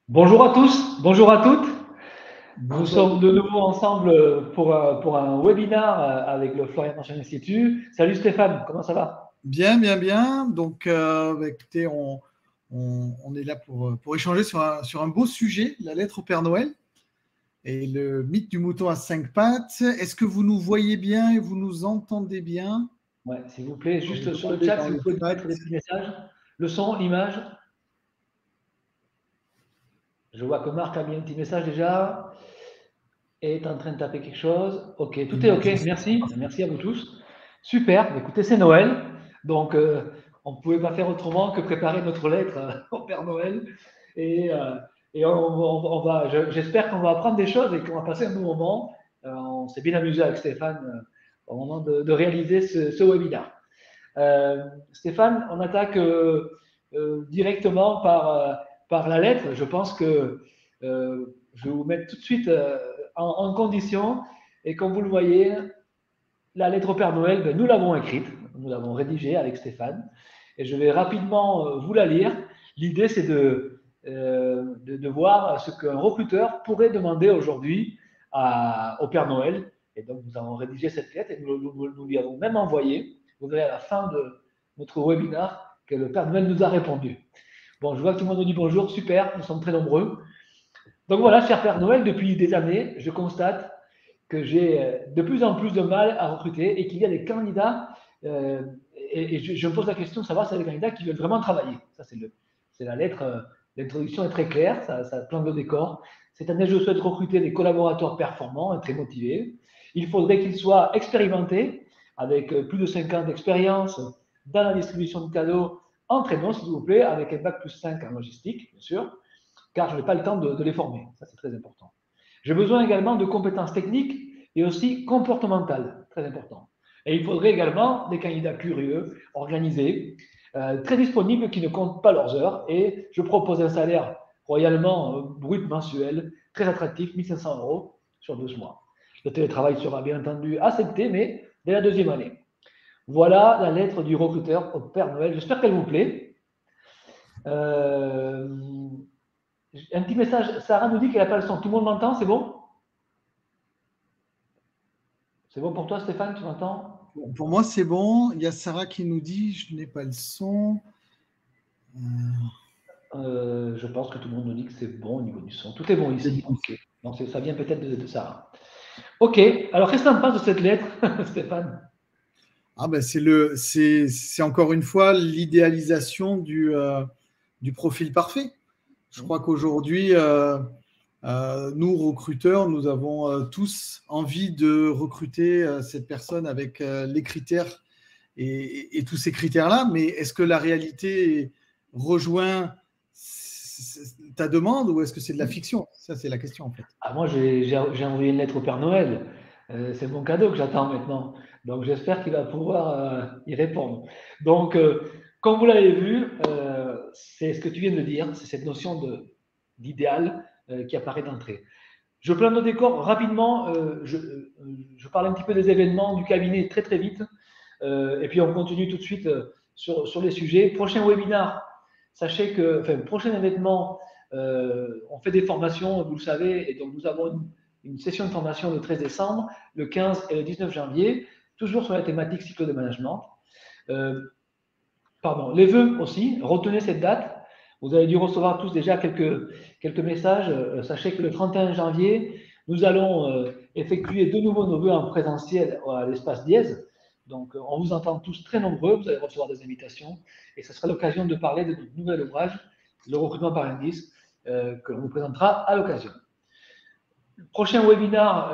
Bonjour à tous, bonjour à toutes. Nous Bonjour. sommes de nouveau ensemble pour un webinar avec le Florian Marchand Institute. Salut Stéphane, comment ça va? Bien, bien, bien. Donc, écoutez, on est là pour échanger sur un beau sujet, la lettre au Père Noël et le mythe du mouton à 5 pattes. Est-ce que vous nous voyez bien et vous nous entendez bien? Ouais, s'il vous plaît, juste sur le Demandez chat, dans si vous le pouvez nous chat. mettre des petits messages. Le son, l'image. Je vois que Marc a mis un petit message déjà et est en train de taper quelque chose. Ok, tout est ok, merci. Merci à vous tous. Super, écoutez, c'est Noël. Donc, on ne pouvait pas faire autrement que préparer notre lettre au Père Noël. Et, euh, j'espère qu'on va apprendre des choses et qu'on va passer un bon moment. On s'est bien amusé avec Stéphane au moment de réaliser ce webinaire. Stéphane, on attaque directement par la lettre. Je pense que je vais vous mettre tout de suite en condition. Et comme vous le voyez, la lettre au Père Noël, ben, nous l'avons écrite, nous l'avons rédigée avec Stéphane. Et je vais rapidement vous la lire. L'idée, c'est de voir ce qu'un recruteur pourrait demander aujourd'hui au Père Noël. Et donc, nous avons rédigé cette lettre et nous lui avons même envoyé. Vous verrez à la fin de notre webinaire que le Père Noël nous a répondu. Bon, je vois que tout le monde nous dit bonjour, super, nous sommes très nombreux. Donc voilà, cher Père Noël, depuis des années, je constate que j'ai de plus en plus de mal à recruter et qu'il y a des candidats, et je me pose la question de savoir si c'est des candidats qui veulent vraiment travailler. Ça, c'est la lettre, l'introduction est très claire, ça plante le décor. Cette année, je souhaite recruter des collaborateurs performants et très motivés. Il faudrait qu'ils soient expérimentés, avec plus de 5 ans d'expérience dans la distribution de cadeaux en très bon, s'il vous plaît, avec un bac plus 5 en logistique, bien sûr, car je n'ai pas le temps de les former. Ça, c'est très important. J'ai besoin également de compétences techniques et aussi comportementales, très important. Et il faudrait également des candidats curieux, organisés, très disponibles, qui ne comptent pas leurs heures. Et je propose un salaire royalement brut mensuel, très attractif, 1 500 € sur 12 mois. Le télétravail sera bien entendu accepté, mais dès la deuxième année. Voilà la lettre du recruteur au Père Noël. J'espère qu'elle vous plaît. Un petit message, Sarah nous dit qu'elle n'a pas le son. Tout le monde m'entend, c'est bon? C'est bon pour toi, Stéphane, tu m'entends? Pour moi, c'est bon. Il y a Sarah qui nous dit, je n'ai pas le son. Je pense que tout le monde nous dit que c'est bon au niveau du son. Tout est bon ici. Okay. Donc ça vient peut-être de Sarah. Ok, alors qu'est-ce que tu en penses de cette lettre, Stéphane? Ah ben c'est encore une fois l'idéalisation du profil parfait. Je crois qu'aujourd'hui, nous, recruteurs, nous avons tous envie de recruter cette personne avec les critères et tous ces critères-là. Mais est-ce que la réalité rejoint ta demande ou est-ce que c'est de la fiction? Ça, c'est la question en fait. Ah, moi, j'ai envoyé une lettre au Père Noël. C'est mon cadeau que j'attends maintenant. Donc j'espère qu'il va pouvoir y répondre. Donc, comme vous l'avez vu, c'est ce que tu viens de dire, c'est cette notion d'idéal qui apparaît d'entrée. Je plante le décor rapidement. Je parle un petit peu des événements du cabinet très très vite. Et puis on continue tout de suite sur les sujets. Prochain webinaire, sachez que, enfin, prochain événement, on fait des formations, vous le savez, et donc nous avons une session de formation le 13 décembre, le 15 et le 19 janvier, toujours sur la thématique cycle de management. Pardon, les vœux aussi, retenez cette date. Vous avez dû recevoir tous déjà quelques messages. Sachez que le 31 janvier, nous allons effectuer de nouveau nos vœux en présentiel à l'espace Dièse. Donc, on vous entend tous très nombreux. Vous allez recevoir des invitations. Et ce sera l'occasion de parler de notre nouvel ouvrage, le recrutement par indice, que l'on vous présentera à l'occasion. Le prochain webinaire,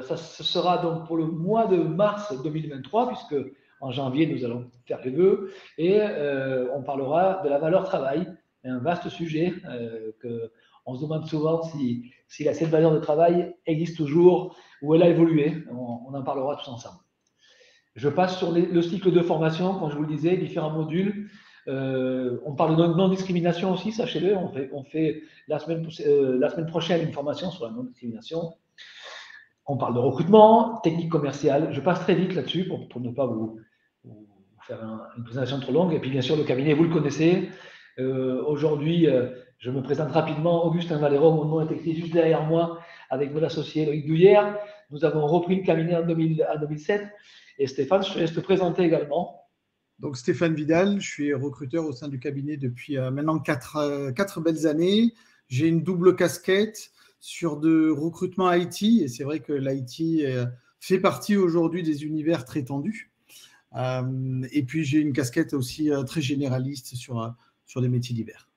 ce sera donc pour le mois de mars 2023, puisque en janvier, nous allons faire les vœux, et on parlera de la valeur travail, un vaste sujet que on se demande souvent si cette valeur de travail existe toujours ou elle a évolué. On en parlera tous ensemble. Je passe sur le cycle de formation, comme je vous le disais, différents modules. On parle de non-discrimination aussi, sachez-le. On fait la semaine prochaine une formation sur la non-discrimination. On parle de recrutement, technique commerciale. Je passe très vite là-dessus pour ne pas vous faire une présentation trop longue. Et puis, bien sûr, le cabinet, vous le connaissez. Aujourd'hui, je me présente rapidement, Augustin Valero, mon nom est écrit juste derrière moi, avec mon associé Loïc Douillère. Nous avons repris le cabinet en 2007. Et Stéphane, je te laisse te présenter également. Donc Stéphane Vidal, je suis recruteur au sein du cabinet depuis maintenant 4 belles années. J'ai une double casquette sur de recrutement IT, et c'est vrai que l'IT fait partie aujourd'hui des univers très tendus. Et puis j'ai une casquette aussi très généraliste sur des métiers divers.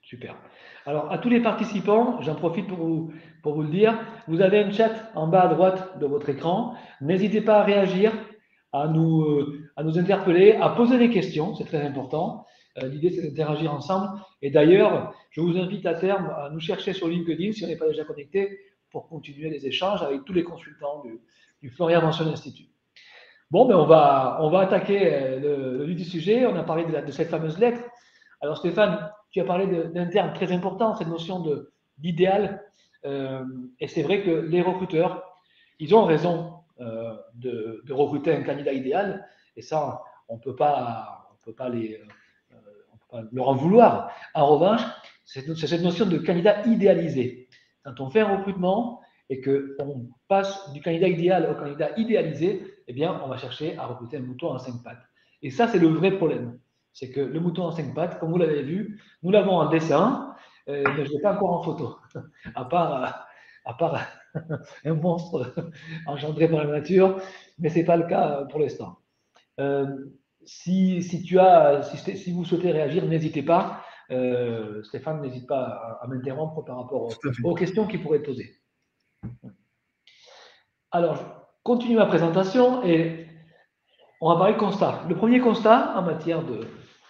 Super. Alors, à tous les participants, j'en profite pour vous le dire, vous avez un chat en bas à droite de votre écran. N'hésitez pas à réagir, à nous interpeller, à poser des questions, c'est très important. L'idée, c'est d'interagir ensemble. Et d'ailleurs, je vous invite à terme à nous chercher sur LinkedIn, si on n'est pas déjà connecté, pour continuer les échanges avec tous les consultants du Florian Mansion Institute. Bon, ben on va attaquer le vif du sujet. On a parlé de cette fameuse lettre. Alors Stéphane, tu as parlé d'un terme très important, cette notion d'idéal. Et c'est vrai que les recruteurs, ils ont raison de recruter un candidat idéal. Et ça, on ne peut pas leur en vouloir. En revanche, c'est cette notion de candidat idéalisé. Quand on fait un recrutement et qu'on passe du candidat idéal au candidat idéalisé, eh bien, on va chercher à recruter un mouton à 5 pattes. Et ça, c'est le vrai problème. C'est que le mouton à 5 pattes, comme vous l'avez vu, nous l'avons en dessin, mais je ne l'ai pas encore en photo, à part un monstre engendré par la nature, mais ce n'est pas le cas pour l'instant. Si vous souhaitez réagir, n'hésitez pas. Stéphane, n'hésite pas à m'interrompre par rapport aux questions qui pourraient être posées. Alors, je continue ma présentation et on va parler de constat. Le premier constat en matière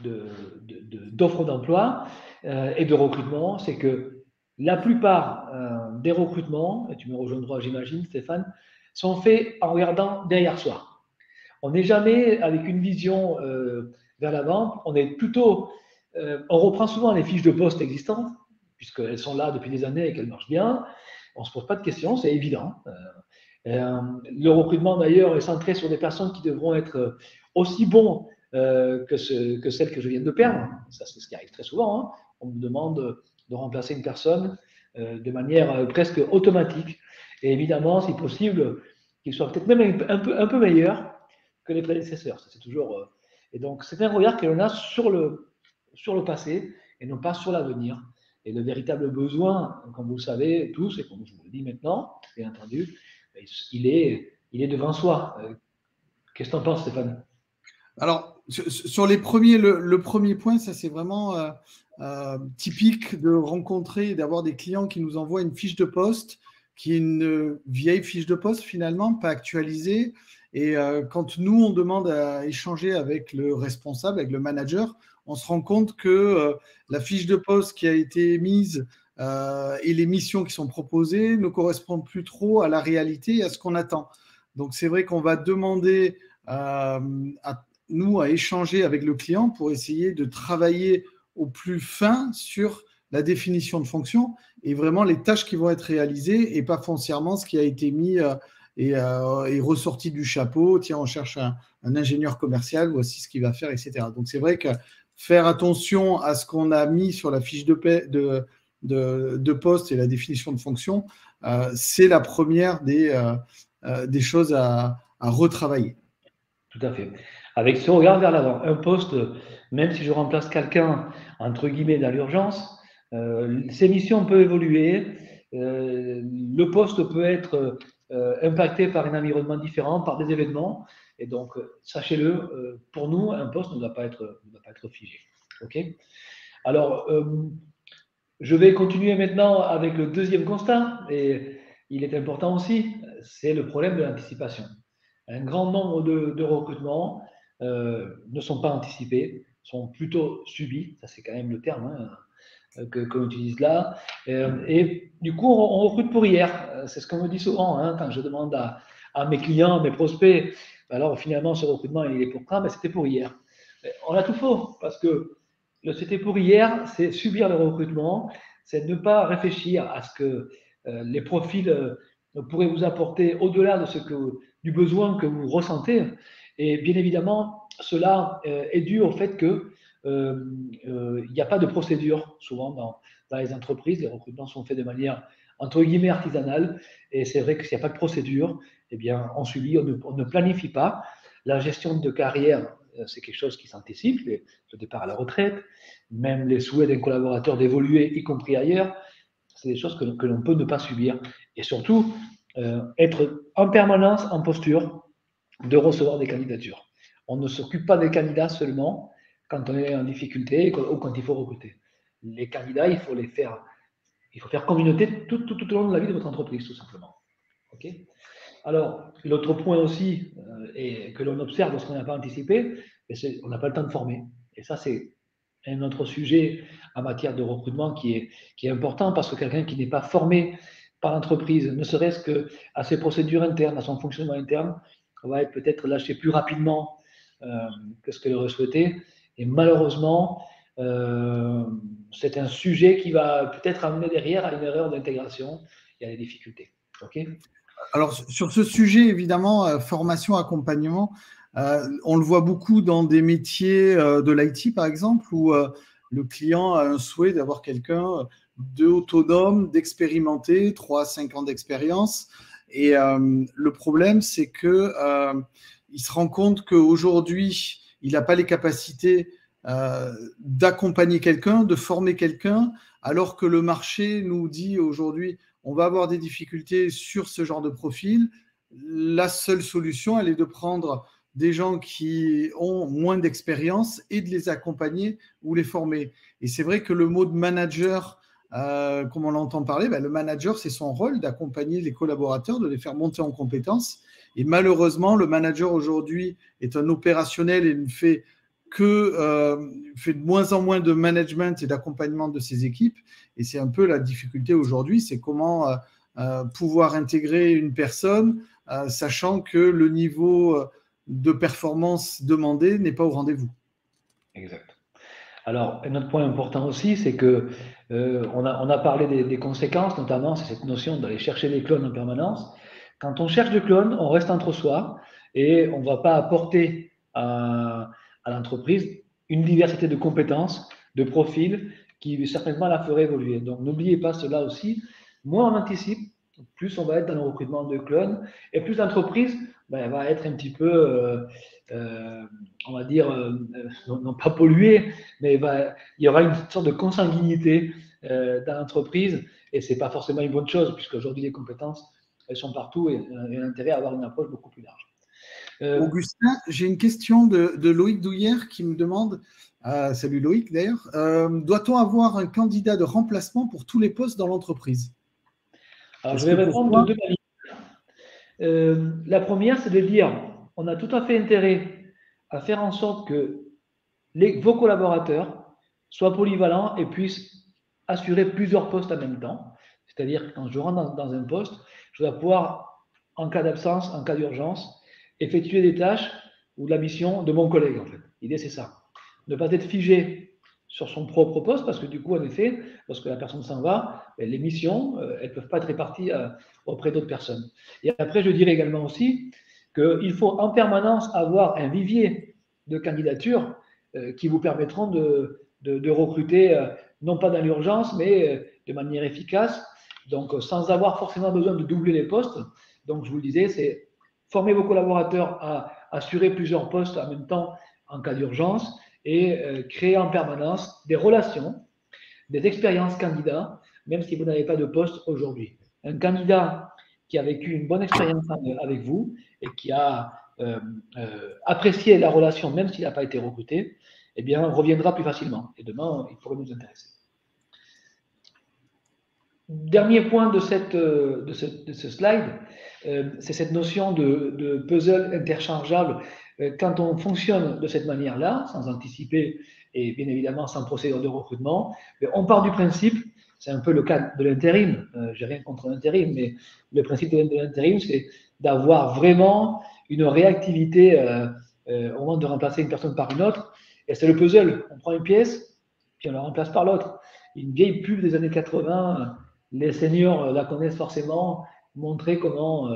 d'offres d'emploi et de recrutement, c'est que la plupart des recrutements, et tu me rejoindras, j'imagine, Stéphane, sont faits en regardant derrière soi. On n'est jamais avec une vision vers l'avant. On reprend souvent les fiches de poste existantes, puisqu'elles sont là depuis des années et qu'elles marchent bien. On ne se pose pas de questions, c'est évident. Le recrutement, d'ailleurs, est centré sur des personnes qui devront être aussi bons que celles que je viens de perdre. Ça, c'est ce qui arrive très souvent. Hein. On me demande de remplacer une personne de manière presque automatique. Et évidemment, si possible, qu'il soit peut-être même un peu meilleur que les prédécesseurs. Ça, c'est toujours. Et donc, c'est un regard que l'on a sur le passé et non pas sur l'avenir. Et le véritable besoin, comme vous le savez tous, et comme je vous le dis maintenant, bien entendu, il est devant soi. Qu'est-ce que tu en penses, Stéphane? Alors, sur les premiers, le premier point, ça c'est vraiment typique de rencontrer, d'avoir des clients qui nous envoient une fiche de poste, qui est une vieille fiche de poste finalement, pas actualisée. Et quand nous, on demande à échanger avec le responsable, avec le manager, on se rend compte que la fiche de poste qui a été mise et les missions qui sont proposées ne correspondent plus trop à la réalité et à ce qu'on attend. Donc, c'est vrai qu'on va demander à échanger avec le client pour essayer de travailler au plus fin sur la définition de fonction et vraiment les tâches qui vont être réalisées et pas foncièrement ce qui a été mis et ressorti du chapeau. Tiens, on cherche un ingénieur commercial, voici ce qu'il va faire, etc. Donc, c'est vrai que faire attention à ce qu'on a mis sur la fiche de poste et la définition de fonction, c'est la première des choses à retravailler. Tout à fait. Avec ce regard vers l'avant. Un poste, même si je remplace quelqu'un, entre guillemets, dans l'urgence, ses missions peuvent évoluer. Le poste peut être impacté par un environnement différent, par des événements. Et donc, sachez-le, pour nous, un poste ne doit pas être figé. OK ? Alors, je vais continuer maintenant avec le deuxième constat, et il est important aussi, c'est le problème de l'anticipation. Un grand nombre de recrutements ne sont pas anticipés, sont plutôt subis, ça c'est quand même le terme qu'on utilise là, et du coup on recrute pour hier, c'est ce qu'on me dit souvent quand je demande à mes clients, mes prospects, alors finalement ce recrutement il est pour quand? Ben, c'était pour hier. On a tout faux, parce que le c'était pour hier, c'est subir le recrutement, c'est ne pas réfléchir à ce que les profils pourraient vous apporter au-delà du besoin que vous ressentez. Et bien évidemment, cela est dû au fait que il n'y a pas de procédure souvent dans les entreprises. Les recrutements sont faits de manière entre guillemets artisanale. Et c'est vrai que s'il n'y a pas de procédure, eh bien, on subit, on ne planifie pas. La gestion de carrière, c'est quelque chose qui s'anticipe, le départ à la retraite, même les souhaits d'un collaborateur d'évoluer, y compris ailleurs, c'est des choses que l'on peut ne pas subir. Et surtout, être en permanence en posture de recevoir des candidatures. On ne s'occupe pas des candidats seulement quand on est en difficulté ou quand il faut recruter. Les candidats, il faut faire communauté tout au long de la vie de votre entreprise, tout simplement. Okay. Alors, l'autre point aussi, et que l'on observe lorsqu'on n'a pas anticipé, c'est qu'on n'a pas le temps de former. Et ça, c'est un autre sujet en matière de recrutement qui est important, parce que quelqu'un qui n'est pas formé par l'entreprise, ne serait-ce qu'à ses procédures internes, à son fonctionnement interne, va être peut-être lâché plus rapidement que ce qu'elle aurait souhaité. Et malheureusement, c'est un sujet qui va peut-être amener derrière à une erreur d'intégration et à des difficultés. Okay. Alors, sur ce sujet, évidemment, formation, accompagnement, on le voit beaucoup dans des métiers de l'IT, par exemple, où le client a un souhait d'avoir quelqu'un d'autonome, d'expérimenté, 3 à 5 ans d'expérience. Et le problème, c'est que il se rend compte qu'aujourd'hui, il n'a pas les capacités d'accompagner quelqu'un, de former quelqu'un, alors que le marché nous dit aujourd'hui, on va avoir des difficultés sur ce genre de profil. La seule solution, elle est de prendre des gens qui ont moins d'expérience et de les accompagner ou les former. Et c'est vrai que le mot de manager, comme on l'entend parler, le manager, c'est son rôle d'accompagner les collaborateurs, de les faire monter en compétences. Et malheureusement, le manager aujourd'hui est un opérationnel et ne fait fait de moins en moins de management et d'accompagnement de ses équipes. Et c'est un peu la difficulté aujourd'hui, c'est comment pouvoir intégrer une personne, sachant que le niveau de performance demandé n'est pas au rendez-vous. Exact. Alors, un autre point important aussi, c'est que on a parlé des conséquences, notamment, c'est cette notion d'aller chercher des clones en permanence. Quand on cherche des clones, on reste entre soi et on ne va pas apporter à l'entreprise une diversité de compétences, de profils qui certainement la ferait évoluer. Donc, n'oubliez pas cela aussi. Moins on anticipe, plus on va être dans le recrutement de clones et plus l'entreprise va être un petit peu, on va dire, non pas polluée, mais il y aura une sorte de consanguinité dans l'entreprise et ce n'est pas forcément une bonne chose, puisqu'aujourd'hui les compétences, elles sont partout et l'intérêt à avoir une approche beaucoup plus large. Augustin, j'ai une question de Loïc Douillère qui me demande, salut Loïc d'ailleurs, doit-on avoir un candidat de remplacement pour tous les postes dans l'entreprise? Alors je vais répondre de deux manières. La première, c'est de dire, on a tout à fait intérêt à faire en sorte que vos collaborateurs soient polyvalents et puissent assurer plusieurs postes en même temps. C'est-à-dire que quand je rentre dans un poste, je dois pouvoir, en cas d'absence, en cas d'urgence, effectuer des tâches ou de la mission de mon collègue, en fait. L'idée, c'est ça. Ne pas être figé sur son propre poste, parce que du coup, en effet, lorsque la personne s'en va, les missions, elles ne peuvent pas être réparties auprès d'autres personnes. Et après, je dirais également aussi qu'il faut en permanence avoir un vivier de candidatures qui vous permettront de recruter, non pas dans l'urgence, mais de manière efficace, donc sans avoir forcément besoin de doubler les postes. Donc, je vous le disais, c'est former vos collaborateurs à assurer plusieurs postes en même temps en cas d'urgence et créer en permanence des relations, des expériences candidats, même si vous n'avez pas de poste aujourd'hui. Un candidat qui a vécu une bonne expérience avec vous et qui a apprécié la relation, même s'il n'a pas été recruté, eh bien, on reviendra plus facilement. Et demain, il pourrait nous intéresser. Dernier point de ce slide, c'est cette notion de puzzle interchangeable. Quand on fonctionne de cette manière-là, sans anticiper et bien évidemment sans procédure de recrutement, on part du principe, c'est un peu le cas de l'intérim, j'ai rien contre l'intérim, mais le principe de l'intérim, c'est d'avoir vraiment une réactivité au moment de remplacer une personne par une autre. Et c'est le puzzle, on prend une pièce, puis on la remplace par l'autre. Une vieille pub des années 80, les seniors la connaissent forcément, montrer comment,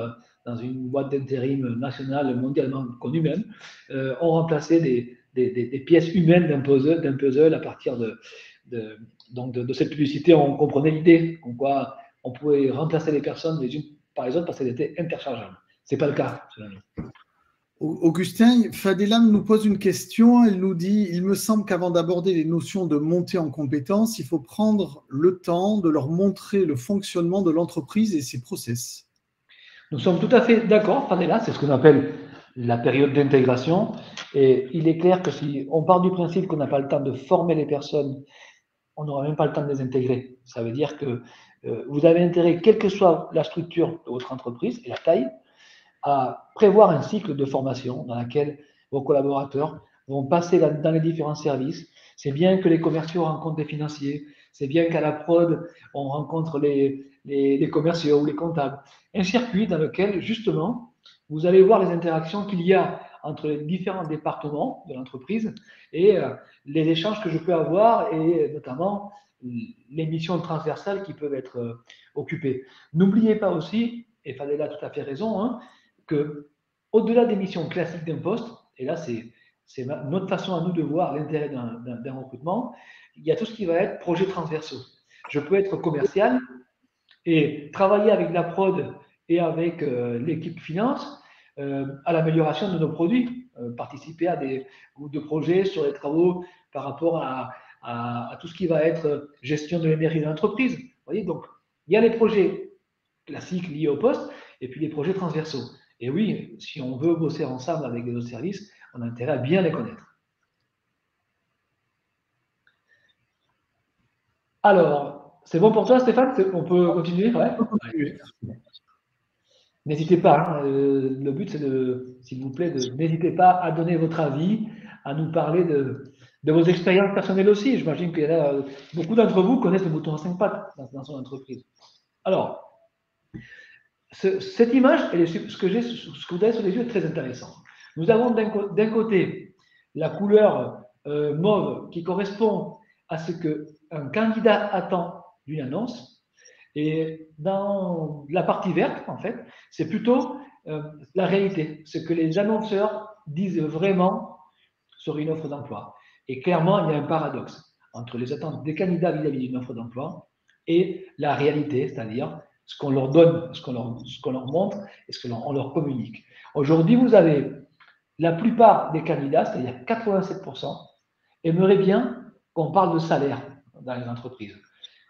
dans une boîte d'intérim nationale, mondialement connue même, on remplaçait des pièces humaines d'un puzzle à partir de cette publicité. On comprenait l'idée, comme quoi on pouvait remplacer les personnes les unes par les autres parce qu'elles étaient interchangeables. Ce n'est pas le cas, selon nous. Augustin, Fadela nous pose une question. Elle nous dit: il me semble qu'avant d'aborder les notions de montée en compétences, il faut prendre le temps de leur montrer le fonctionnement de l'entreprise et ses process. Nous sommes tout à fait d'accord, Fadela, c'est ce qu'on appelle la période d'intégration. Et il est clair que si on part du principe qu'on n'a pas le temps de former les personnes, on n'aura même pas le temps de les intégrer. Ça veut dire que vous avez intérêt, quelle que soit la structure de votre entreprise et la taille, à prévoir un cycle de formation dans lequel vos collaborateurs vont passer dans les différents services. C'est bien que les commerciaux rencontrent des financiers, c'est bien qu'à la prod, on rencontre les commerciaux ou les comptables. Un circuit dans lequel, justement, vous allez voir les interactions qu'il y a entre les différents départements de l'entreprise et les échanges que je peux avoir et notamment les missions transversales qui peuvent être occupées. N'oubliez pas aussi, et Fadela a tout à fait raison, hein, que au-delà des missions classiques d'un poste, et là c'est notre façon à nous de voir l'intérêt d'un recrutement, il y a tout ce qui va être projets transversaux. Je peux être commercial et travailler avec la prod et avec l'équipe finance à l'amélioration de nos produits, participer à des groupes de projets sur les travaux par rapport à tout ce qui va être gestion de l'énergie de l'entreprise. Vous voyez, donc il y a les projets classiques liés au poste et puis les projets transversaux. Et oui, si on veut bosser ensemble avec les autres services, on a intérêt à bien les connaître. Alors, c'est bon pour toi, Stéphane? On peut continuer? Ouais. N'hésitez pas, hein, le but c'est s'il vous plaît, n'hésitez pas à donner votre avis, à nous parler de vos expériences personnelles aussi. J'imagine qu'il y a beaucoup d'entre vous connaissent le bouton à 5 pattes dans son entreprise. Alors, cette image, ce que vous avez sous les yeux est très intéressant. Nous avons d'un côté la couleur mauve qui correspond à ce qu'un candidat attend d'une annonce. Et dans la partie verte, en fait, c'est plutôt la réalité, ce que les annonceurs disent vraiment sur une offre d'emploi. Et clairement, il y a un paradoxe entre les attentes des candidats vis-à-vis d'une offre d'emploi et la réalité, c'est-à-dire ce qu'on leur donne, ce qu'on leur montre et ce qu'on leur communique. Aujourd'hui, vous avez la plupart des candidats, c'est-à-dire 87%, aimeraient bien qu'on parle de salaire dans les entreprises.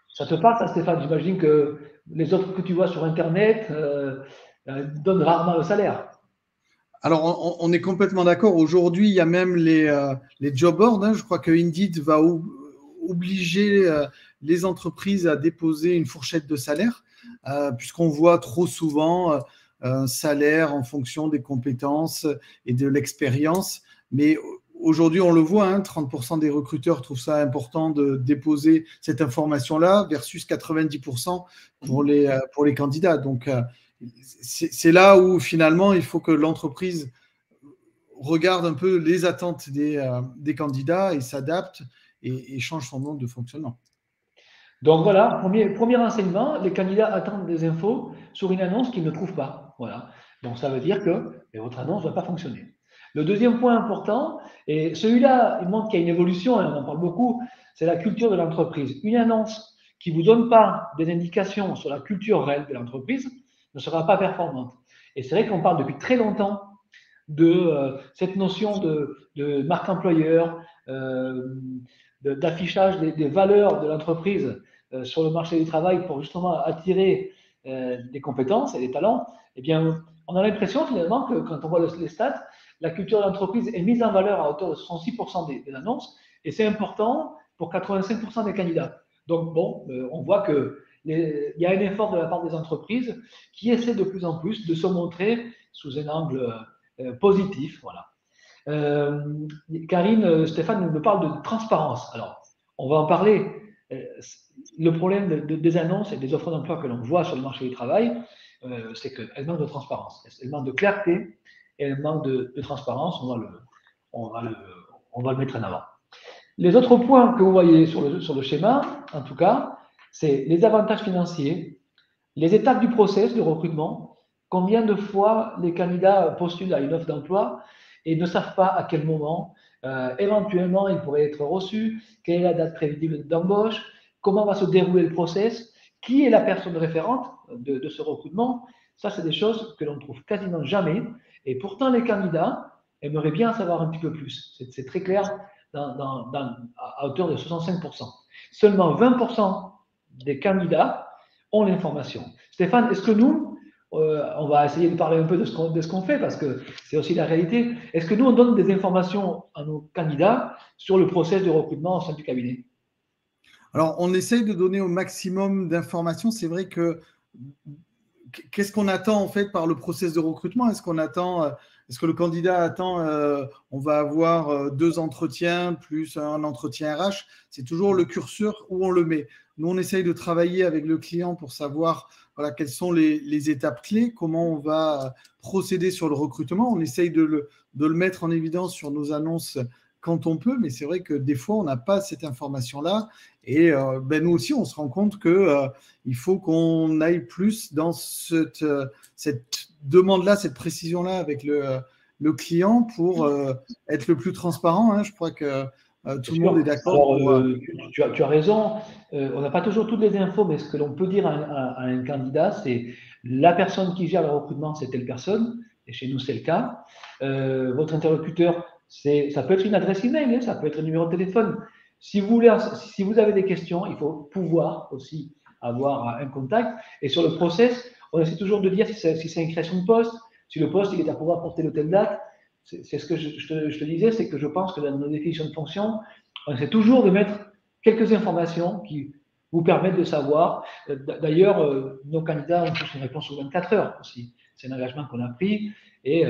Ça te parle, ça, Stéphane? J'imagine que les offres que tu vois sur Internet donnent rarement le salaire. Alors, on est complètement d'accord. Aujourd'hui, il y a même les job boards. Hein. Je crois que Indeed va obliger les entreprises à déposer une fourchette de salaire, puisqu'on voit trop souvent un salaire en fonction des compétences et de l'expérience. Mais aujourd'hui, on le voit, hein, 30% des recruteurs trouvent ça important de déposer cette information-là versus 90% pour les candidats. Donc, c'est là où finalement il faut que l'entreprise regarde un peu les attentes des candidats et s'adapte et change son mode de fonctionnement. Donc voilà, premier renseignement, les candidats attendent des infos sur une annonce qu'ils ne trouvent pas. Voilà. Donc ça veut dire que votre annonce ne va pas fonctionner. Le deuxième point important, et celui-là, il montre qu'il y a une évolution, et on en parle beaucoup, c'est la culture de l'entreprise. Une annonce qui ne vous donne pas des indications sur la culture réelle de l'entreprise ne sera pas performante. Et c'est vrai qu'on parle depuis très longtemps de cette notion de marque employeur, d'affichage des valeurs de l'entreprise sur le marché du travail pour justement attirer des compétences et des talents. Eh bien, on a l'impression finalement que quand on voit les stats, la culture de l'entreprise est mise en valeur à hauteur de 66% des annonces et c'est important pour 85% des candidats. Donc, bon, on voit que il y a un effort de la part des entreprises qui essaient de plus en plus de se montrer sous un angle positif. Voilà. Karine, Stéphane nous parle de transparence. Alors, on va en parler. Le problème des annonces et des offres d'emploi que l'on voit sur le marché du travail, c'est qu'elles manquent de transparence, elles manquent de clarté et elles manquent de transparence. On va le mettre en avant. Les autres points que vous voyez sur le schéma, en tout cas, c'est les avantages financiers, les étapes du process de recrutement, combien de fois les candidats postulent à une offre d'emploi et ne savent pas à quel moment, éventuellement, ils pourraient être reçus, quelle est la date prévisible d'embauche, comment va se dérouler le process, qui est la personne référente de ce recrutement. Ça, c'est des choses que l'on ne trouve quasiment jamais. Et pourtant, les candidats aimeraient bien en savoir un petit peu plus. C'est très clair à hauteur de 65%. Seulement 20% des candidats ont l'information. Stéphane, est-ce que nous, on va essayer de parler un peu de ce qu'on fait parce que c'est aussi la réalité. Est-ce que nous, on donne des informations à nos candidats sur le process de recrutement au sein du cabinet? Alors, on essaye de donner au maximum d'informations. C'est vrai que qu'est-ce qu'on attend en fait par le process de recrutement? Est-ce que le candidat attend, on va avoir 2 entretiens plus un entretien RH? C'est toujours le curseur où on le met. Nous, on essaye de travailler avec le client pour savoir voilà, quelles sont les étapes clés, comment on va procéder sur le recrutement. On essaye de le mettre en évidence sur nos annonces quand on peut, mais c'est vrai que des fois, on n'a pas cette information-là. Et nous aussi, on se rend compte qu'il faut qu'on aille plus dans cette demande-là, cette précision-là avec le client pour être le plus transparent. Hein. Je crois que tout le monde est d'accord. Tu as raison. On n'a pas toujours toutes les infos, mais ce que l'on peut dire à un candidat, c'est la personne qui gère le recrutement, c'est telle personne, et chez nous, c'est le cas. Votre interlocuteur, ça peut être une adresse email, hein, ça peut être un numéro de téléphone. Si vous avez des questions, il faut pouvoir aussi avoir un contact. Et sur le process, on essaie toujours de dire si c'est une création de poste, si le poste il est à pouvoir porter de telle date. C'est ce que je te disais, c'est que je pense que dans nos définitions de fonction, on essaie toujours de mettre quelques informations qui vous permettent de savoir. D'ailleurs, nos candidats ont tous une réponse sous 24 heures aussi. C'est un engagement qu'on a pris et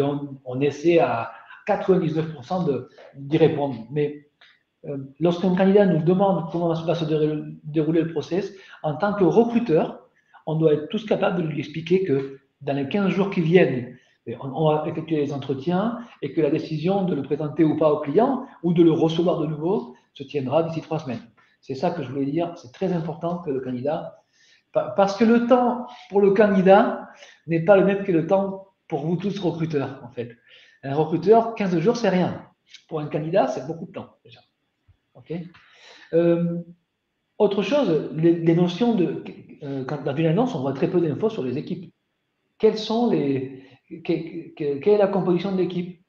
on essaie à 99% d'y répondre. Mais lorsqu'un candidat nous demande comment va se dérouler le process, en tant que recruteur, on doit être tous capables de lui expliquer que dans les 15 jours qui viennent, on va effectuer les entretiens et que la décision de le présenter ou pas au client ou de le recevoir de nouveau se tiendra d'ici 3 semaines. C'est ça que je voulais dire. C'est très important que le candidat, parce que le temps pour le candidat n'est pas le même que le temps pour vous tous recruteurs, en fait. Un recruteur, 15 jours, c'est rien. Pour un candidat, c'est beaucoup de temps déjà. Okay. Autre chose, les notions quand dans une annonce, on voit très peu d'infos sur les équipes. Quelle est la composition de l'équipe?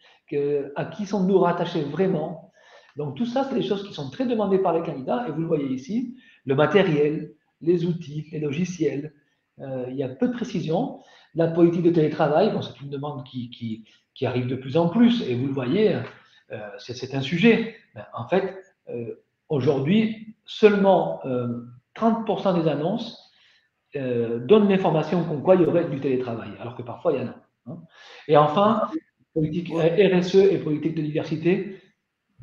À qui sommes-nous rattachés vraiment? Donc tout ça, c'est des choses qui sont très demandées par les candidats et vous le voyez ici, le matériel, les outils, les logiciels, il y a peu de précision. La politique de télétravail, bon, c'est une demande qui arrive de plus en plus et vous le voyez, c'est un sujet. En fait, aujourd'hui, seulement 30% des annonces donnent l'information comme quoi il y aurait du télétravail, alors que parfois il y en a. Hein. Et enfin, politique RSE et politique de diversité,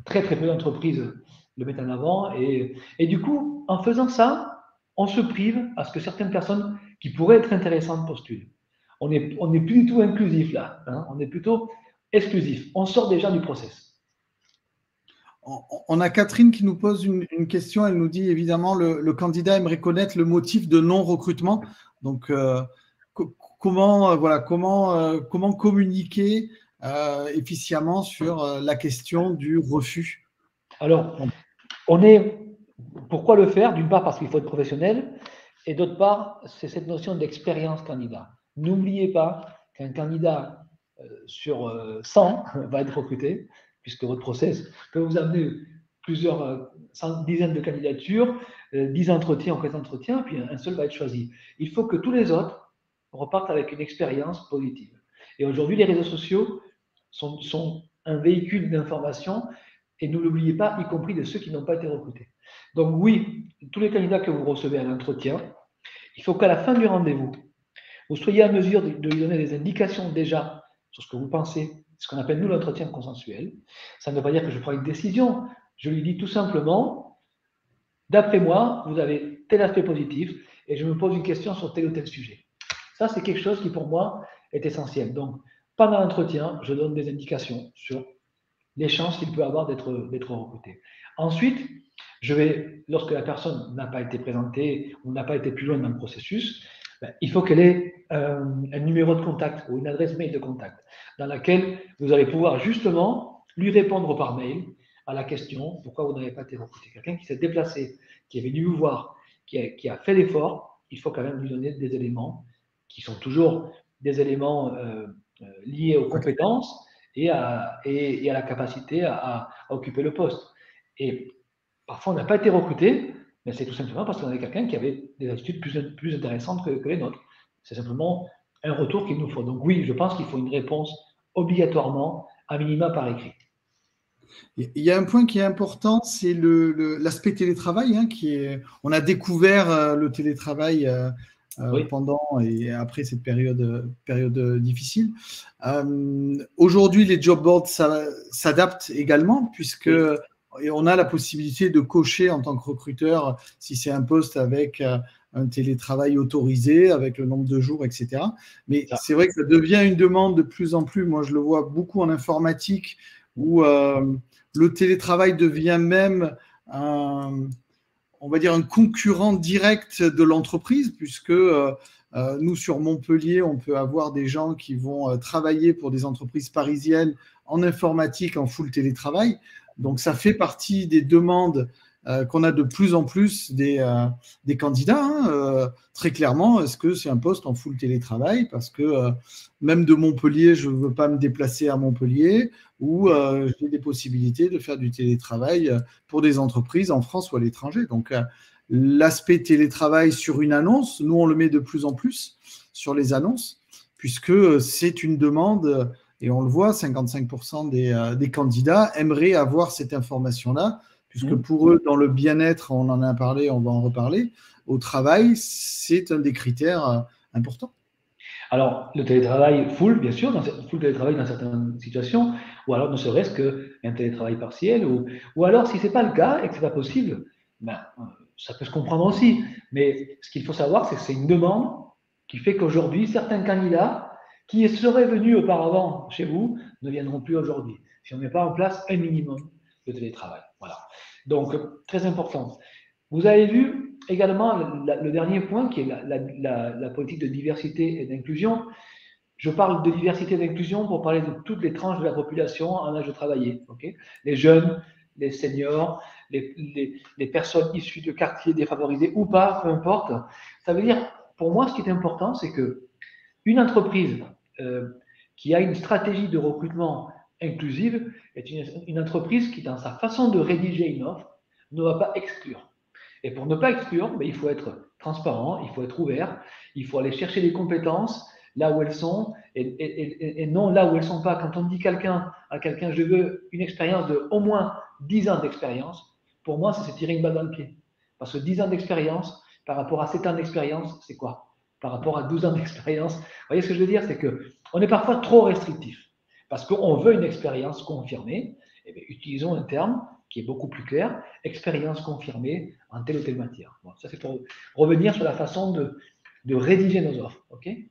très très peu d'entreprises le mettent en avant. Et du coup, en faisant ça, on se prive à ce que certaines personnes qui pourraient être intéressantes postulent. On n'est plus du tout inclusif là, hein, on est plutôt exclusif. On sort déjà du process. On a Catherine qui nous pose une question. Elle nous dit évidemment le candidat aimerait connaître le motif de non-recrutement. Donc, comment communiquer efficacement sur la question du refus? Alors, pourquoi le faire? D'une part parce qu'il faut être professionnel et d'autre part, c'est cette notion d'expérience candidat. N'oubliez pas qu'un candidat sur 100 va être recruté, puisque votre process peut vous amener plusieurs dizaines de candidatures, 10 entretiens, 15 entretiens, puis un seul va être choisi. Il faut que tous les autres repartent avec une expérience positive. Et aujourd'hui, les réseaux sociaux sont un véhicule d'information, et ne l'oubliez pas, y compris de ceux qui n'ont pas été recrutés. Donc oui, tous les candidats que vous recevez à l'entretien, il faut qu'à la fin du rendez-vous, vous soyez en mesure de lui donner des indications déjà sur ce que vous pensez, ce qu'on appelle nous l'entretien consensuel. Ça ne veut pas dire que je prends une décision. Je lui dis tout simplement, d'après moi, vous avez tel aspect positif et je me pose une question sur tel ou tel sujet. Ça, c'est quelque chose qui pour moi est essentiel. Donc, pendant l'entretien, je donne des indications sur les chances qu'il peut avoir d'être recruté. Ensuite, lorsque la personne n'a pas été présentée ou n'a pas été plus loin dans le processus, Il faut qu'elle ait un numéro de contact ou une adresse mail de contact dans laquelle vous allez pouvoir justement lui répondre par mail à la question pourquoi vous n'avez pas été recruté. Quelqu'un qui s'est déplacé, qui est venu vous voir, qui a fait l'effort, il faut quand même lui donner des éléments qui sont toujours des éléments liés aux compétences et à la capacité à occuper le poste. Et parfois, on n'a pas été recruté, mais c'est tout simplement parce qu'on avait quelqu'un qui avait des attitudes plus intéressantes que les nôtres. C'est simplement un retour qu'il nous faut. Donc oui, je pense qu'il faut une réponse obligatoirement, à minima par écrit. Il y a un point qui est important, c'est l'aspect télétravail. On a découvert le télétravail Oui. pendant et après cette période difficile. Aujourd'hui, les job boards s'adaptent également puisque on a la possibilité de cocher en tant que recruteur si c'est un poste avec un télétravail autorisé, avec le nombre de jours, etc. Mais c'est vrai que ça devient une demande de plus en plus. Moi, je le vois beaucoup en informatique où le télétravail devient même on va dire un concurrent direct de l'entreprise, puisque nous, sur Montpellier, on peut avoir des gens qui vont travailler pour des entreprises parisiennes en informatique en full télétravail. Donc, ça fait partie des demandes qu'on a de plus en plus des candidats. Très clairement, est-ce que c'est un poste en full télétravail? Parce que même de Montpellier, je ne veux pas me déplacer à Montpellier, ou j'ai des possibilités de faire du télétravail pour des entreprises en France ou à l'étranger. Donc, l'aspect télétravail sur une annonce, nous, on le met de plus en plus sur les annonces, puisque c'est une demande, et on le voit, 55% des candidats aimeraient avoir cette information-là, puisque pour eux, dans le bien-être, on en a parlé, on va en reparler, au travail, c'est un des critères importants. Alors, le télétravail full, bien sûr, full télétravail dans certaines situations, ou alors ne serait-ce qu'un télétravail partiel, ou alors si ce n'est pas le cas et que ce n'est pas possible, ça peut se comprendre aussi. Mais ce qu'il faut savoir, c'est que c'est une demande qui fait qu'aujourd'hui, certains candidats qui seraient venus auparavant chez vous ne viendront plus aujourd'hui, si on ne met pas en place un minimum de télétravail. Voilà. Donc, très important. Vous avez vu également le dernier point qui est la politique de diversité et d'inclusion. Je parle de diversité et d'inclusion pour parler de toutes les tranches de la population en âge de travailler. Okay, les jeunes, les seniors, les personnes issues de quartiers défavorisés ou pas, peu importe. Ça veut dire, pour moi, ce qui est important, c'est qu'une entreprise qui a une stratégie de recrutement inclusive est une entreprise qui, dans sa façon de rédiger une offre, ne va pas exclure. Et pour ne pas exclure, il faut être transparent, il faut être ouvert, il faut aller chercher les compétences là où elles sont et non là où elles ne sont pas. Quand on dit à quelqu'un, je veux une expérience de au moins 10 ans d'expérience, pour moi, ça c'est tirer une balle dans le pied. Parce que 10 ans d'expérience, par rapport à 7 ans d'expérience, c'est quoi? Par rapport à 12 ans d'expérience. Vous voyez ce que je veux dire? C'est qu'on est parfois trop restrictif. Parce qu'on veut une expérience confirmée, utilisons un terme qui est beaucoup plus clair, expérience confirmée en telle ou telle matière. Bon, ça, c'est pour revenir sur la façon de rédiger nos offres. Okay,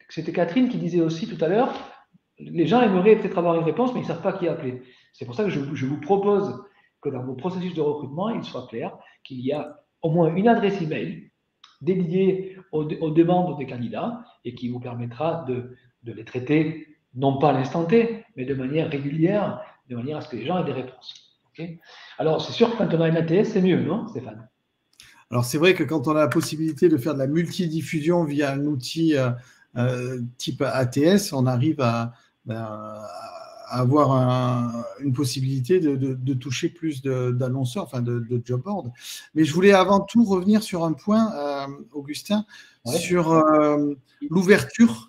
c'était Catherine qui disait aussi tout à l'heure, les gens aimeraient peut-être avoir une réponse, mais ils ne savent pas qui appeler. C'est pour ça que je vous propose que dans vos processus de recrutement, il soit clair qu'il y a au moins une adresse email dédiée aux demandes des candidats et qui vous permettra de les traiter, non pas à l'instant T, mais de manière régulière, de manière à ce que les gens aient des réponses. Okay, alors, c'est sûr que quand on a une ATS, c'est mieux, non, Stéphane? Alors, c'est vrai que quand on a la possibilité de faire de la multidiffusion via un outil type ATS, on arrive à avoir une possibilité de toucher plus d'annonceurs, enfin de job boards. Mais je voulais avant tout revenir sur un point, Augustin, sur l'ouverture.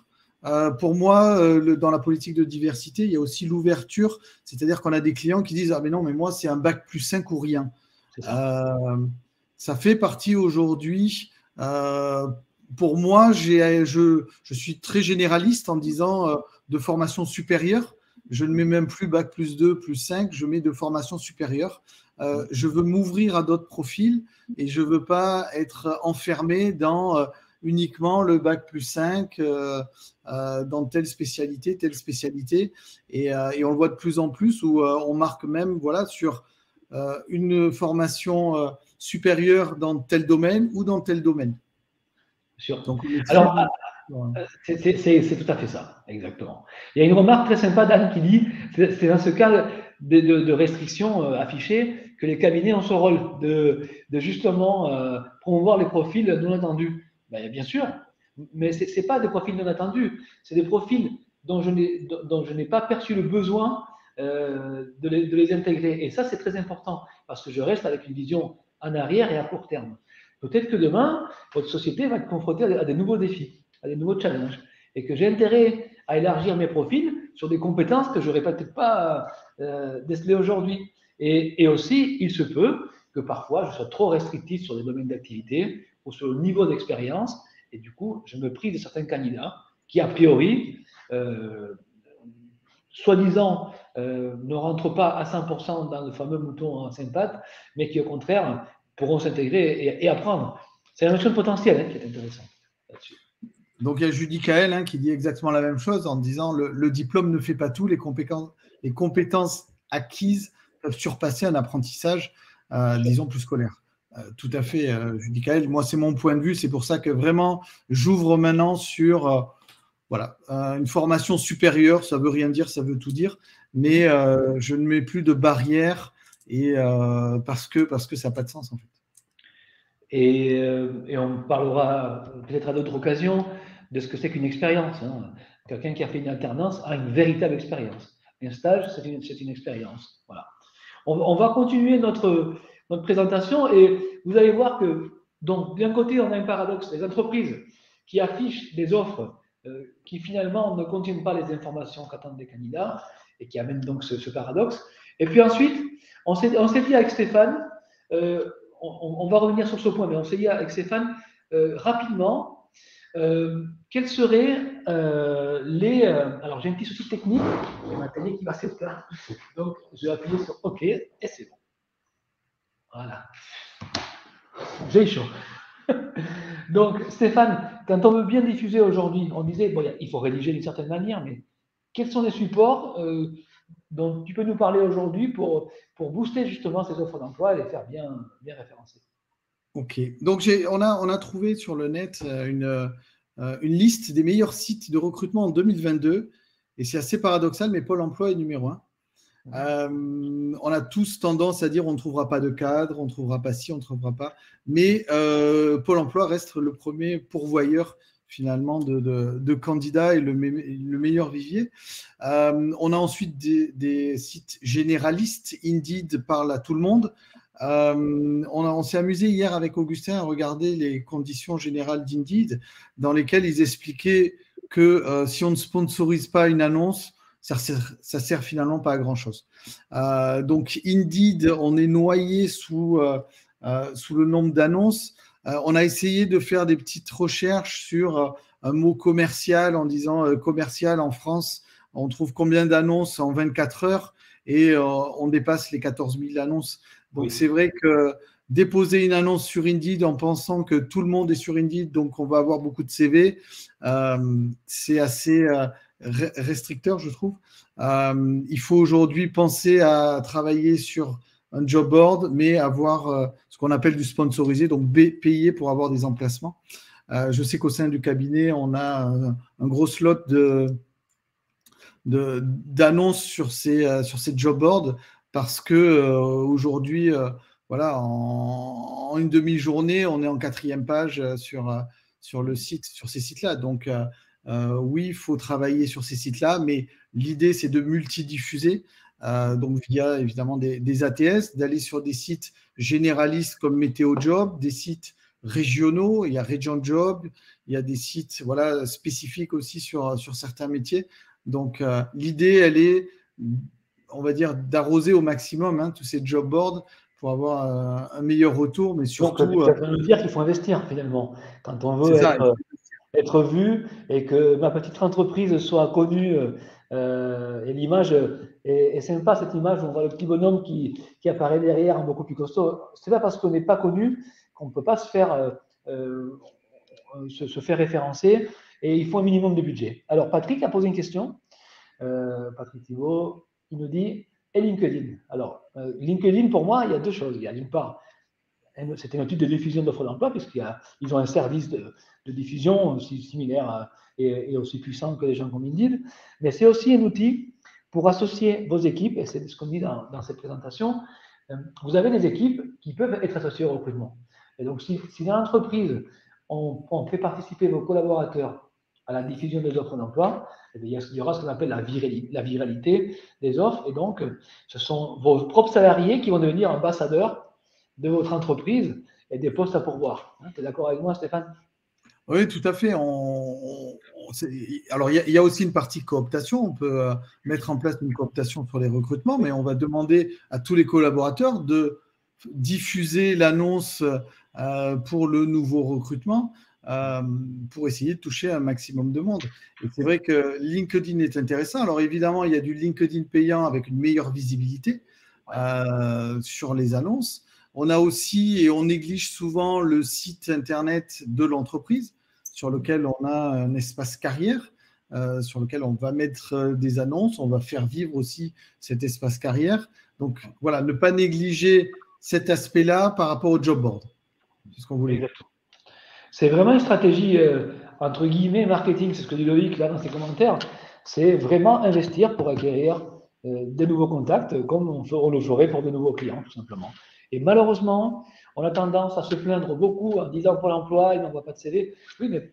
Pour moi, dans la politique de diversité, il y a aussi l'ouverture, c'est-à-dire qu'on a des clients qui disent « Ah mais non, mais moi, c'est un bac plus 5 ou rien ». Ça fait partie aujourd'hui. Pour moi, je suis très généraliste en disant de formation supérieure. Je ne mets même plus bac plus 2, plus 5, je mets de formation supérieure. Je veux m'ouvrir à d'autres profils et je ne veux pas être enfermé dans uniquement le bac plus 5 dans telle spécialité. Et on le voit de plus en plus où on marque même sur une formation supérieure dans tel domaine ou dans tel domaine. sûr. Donc, on est très Alors, bon. c'est tout à fait ça, exactement. Il y a une remarque très sympa d'Anne qui dit, c'est dans ce cas de restrictions affichées que les cabinets ont ce rôle de justement promouvoir les profils non attendus. Ben, bien sûr, mais ce n'est pas des profils non attendus, c'est des profils dont je n'ai pas perçu le besoin de les intégrer. Et ça, c'est très important parce que je reste avec une vision en arrière et à court terme. Peut-être que demain, votre société va être confrontée à des nouveaux défis, à des nouveaux challenges, et que j'ai intérêt à élargir mes profils sur des compétences que je n'aurais peut-être pas décelées aujourd'hui. Et aussi, il se peut que parfois je sois trop restrictif sur des domaines d'activité ou sur le niveau d'expérience, et du coup, je me prive de certains candidats qui, a priori, soi-disant, ne rentrent pas à 100% dans le fameux mouton en 5 pattes, mais qui, au contraire, pourront s'intégrer et apprendre. C'est la notion de potentiel qui est intéressante là-dessus. Donc, il y a Judy Kael qui dit exactement la même chose en disant le diplôme ne fait pas tout, les compétences acquises peuvent surpasser un apprentissage, disons, plus scolaire. Tout à fait, Judy Kael. Moi, c'est mon point de vue. C'est pour ça que vraiment, j'ouvre maintenant sur voilà, une formation supérieure. Ça ne veut rien dire, ça veut tout dire. Mais je ne mets plus de barrières parce que ça n'a pas de sens, en fait. Et on parlera peut-être à d'autres occasions de ce que c'est qu'une expérience. Hein. Quelqu'un qui a fait une alternance a une véritable expérience. Un stage, c'est une expérience. Voilà. On va continuer notre présentation et vous allez voir que, donc, d'un côté, on a un paradoxe, les entreprises qui affichent des offres qui finalement ne contiennent pas les informations qu'attendent les candidats et qui amènent donc ce paradoxe. Et puis ensuite, on s'est dit avec Stéphane, on va revenir sur ce point, mais on s'est dit avec Stéphane rapidement quels seraient les. Alors j'ai un petit souci technique, j'ai ma télé qui va s'éteindre, donc je vais appuyer sur OK et c'est bon. Voilà. J'ai chaud. Donc Stéphane, quand on veut bien diffuser aujourd'hui, on disait bon, il faut rédiger d'une certaine manière, mais quels sont les supports dont tu peux nous parler aujourd'hui pour booster justement ces offres d'emploi et les faire bien référencer? Ok, donc on a trouvé sur le net une liste des meilleurs sites de recrutement en 2022, et c'est assez paradoxal, mais Pôle emploi est numéro 1. On a tous tendance à dire on ne trouvera pas de cadre, on ne trouvera pas ci, on ne trouvera pas, mais Pôle emploi reste le premier pourvoyeur finalement de candidats et le meilleur vivier. On a ensuite des sites généralistes. Indeed parle à tout le monde. On s'est amusé hier avec Augustin à regarder les conditions générales d'Indeed, dans lesquelles ils expliquaient que si on ne sponsorise pas une annonce, ça sert finalement pas à grand chose. Donc Indeed, on est noyé sous le nombre d'annonces. On a essayé de faire des petites recherches sur un mot commercial en disant commercial en France, on trouve combien d'annonces en 24 heures et on dépasse les 14 000 annonces. Donc, oui. C'est vrai que déposer une annonce sur Indeed en pensant que tout le monde est sur Indeed, donc on va avoir beaucoup de CV, c'est assez restricteur, je trouve. Il faut aujourd'hui penser à travailler sur un job board, mais avoir ce qu'on appelle du sponsorisé, donc payer pour avoir des emplacements. Je sais qu'au sein du cabinet, on a un gros slot d'annonces sur ces job boards, parce que aujourd'hui, voilà, en une demi-journée, on est en 4e page sur le site, sur ces sites-là. Donc, oui, il faut travailler sur ces sites-là, mais l'idée, c'est de multidiffuser, donc via évidemment des ATS, d'aller sur des sites généralistes comme Météo Job, des sites régionaux, il y a Region Job, il y a des sites voilà, spécifiques aussi sur certains métiers. Donc, l'idée, elle est, on va dire, d'arroser au maximum tous ces job boards pour avoir un meilleur retour, mais surtout… Donc, ça veut dire qu'il faut investir finalement. Quand on veut être vu et que ma petite entreprise soit connue, et l'image est sympa, cette image où on voit le petit bonhomme qui apparaît derrière en beaucoup plus costaud. C'est pas parce qu'on n'est pas connu qu'on ne peut pas se faire référencer, et il faut un minimum de budget. Alors, Patrick a posé une question. Patrick Thibault, il nous dit, et LinkedIn. Alors, LinkedIn, pour moi, il y a deux choses. Il y a d'une part c'était une étude de diffusion d'offres d'emploi, puisqu'ils ont un service de diffusion aussi similaire et aussi puissant que les gens comme Indeed. Mais c'est aussi un outil pour associer vos équipes, et c'est ce qu'on dit dans cette présentation. Vous avez des équipes qui peuvent être associées au recrutement. Et donc, si dans l'entreprise, on fait participer vos collaborateurs à la diffusion des offres d'emploi, il y aura ce qu'on appelle la viralité des offres. Et donc, ce sont vos propres salariés qui vont devenir ambassadeurs de votre entreprise et des postes à pourvoir. Tu es d'accord avec moi, Stéphane? Oui, tout à fait. Alors, il y a aussi une partie cooptation. On peut mettre en place une cooptation sur les recrutements, mais on va demander à tous les collaborateurs de diffuser l'annonce pour le nouveau recrutement pour essayer de toucher un maximum de monde. Et c'est vrai que LinkedIn est intéressant. Alors, évidemment, il y a du LinkedIn payant avec une meilleure visibilité sur les annonces. On a aussi, et on néglige souvent, le site internet de l'entreprise sur lequel on a un espace carrière, sur lequel on va mettre des annonces, on va faire vivre aussi cet espace carrière. Donc voilà, ne pas négliger cet aspect-là par rapport au job board. C'est ce qu'on voulait. Exactement. C'est vraiment une stratégie, entre guillemets, marketing, c'est ce que dit Loïc là dans ses commentaires. C'est vraiment investir pour acquérir des nouveaux contacts, comme on le ferait pour de nouveaux clients, tout simplement. Et malheureusement, on a tendance à se plaindre beaucoup en disant Pôle emploi, il n'envoie pas de CV. Oui, mais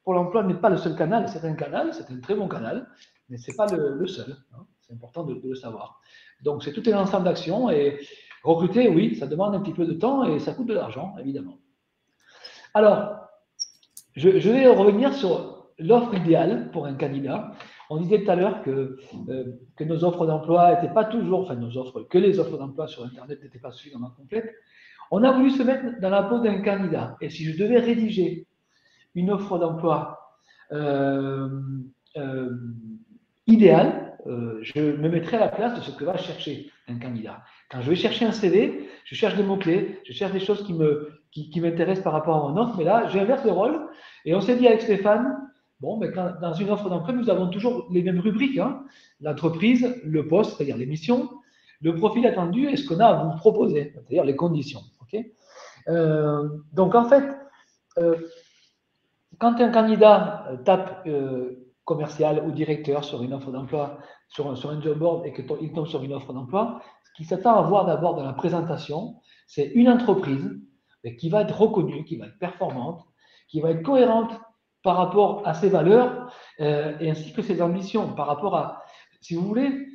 Pôle emploi n'est pas le seul canal. C'est un canal, c'est un très bon canal, mais ce n'est pas le seul. Hein. C'est important de le savoir. Donc, c'est tout un ensemble d'actions. Et recruter, oui, ça demande un petit peu de temps et ça coûte de l'argent, évidemment. Alors, je vais revenir sur l'offre idéale pour un candidat. On disait tout à l'heure que nos offres d'emploi n'étaient pas toujours, enfin que les offres d'emploi sur Internet n'étaient pas suffisamment complètes. On a voulu se mettre dans la peau d'un candidat. Et si je devais rédiger une offre d'emploi idéale, je me mettrais à la place de ce que va chercher un candidat. Quand je vais chercher un CV, je cherche des mots-clés, je cherche des choses qui m'intéressent par rapport à mon offre, mais là, j'inverse le rôle. Et on s'est dit avec Stéphane, bon, mais dans une offre d'emploi, nous avons toujours les mêmes rubriques, hein, l'entreprise, le poste, c'est-à-dire les missions, le profil attendu et ce qu'on a à vous proposer, c'est-à-dire les conditions. Okay, donc, en fait, quand un candidat tape commercial ou directeur sur une offre d'emploi, sur un job board et qu'il tombe sur une offre d'emploi, ce qu'il s'attend à voir d'abord dans la présentation, c'est une entreprise qui va être reconnue, qui va être performante, qui va être cohérente par rapport à ses valeurs et ainsi que ses ambitions par rapport à, si vous voulez,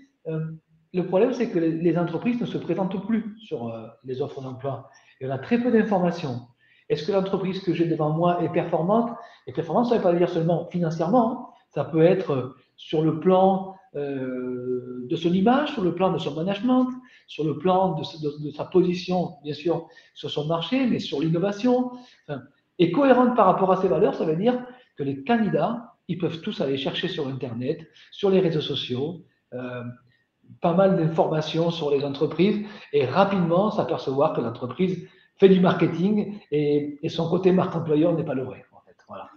le problème c'est que les entreprises ne se présentent plus sur les offres d'emploi et on a très peu d'informations. Est-ce que l'entreprise que j'ai devant moi est performante? Et performance, ça ne veut pas dire seulement financièrement, hein. Ça peut être sur le plan de son image, sur le plan de son management, sur le plan de sa position, bien sûr, sur son marché, mais sur l'innovation. Enfin, et cohérente par rapport à ses valeurs, ça veut dire que les candidats, ils peuvent tous aller chercher sur Internet, sur les réseaux sociaux, pas mal d'informations sur les entreprises et rapidement s'apercevoir que l'entreprise fait du marketing et son côté marque employeur n'est pas le vrai. En fait. Voilà.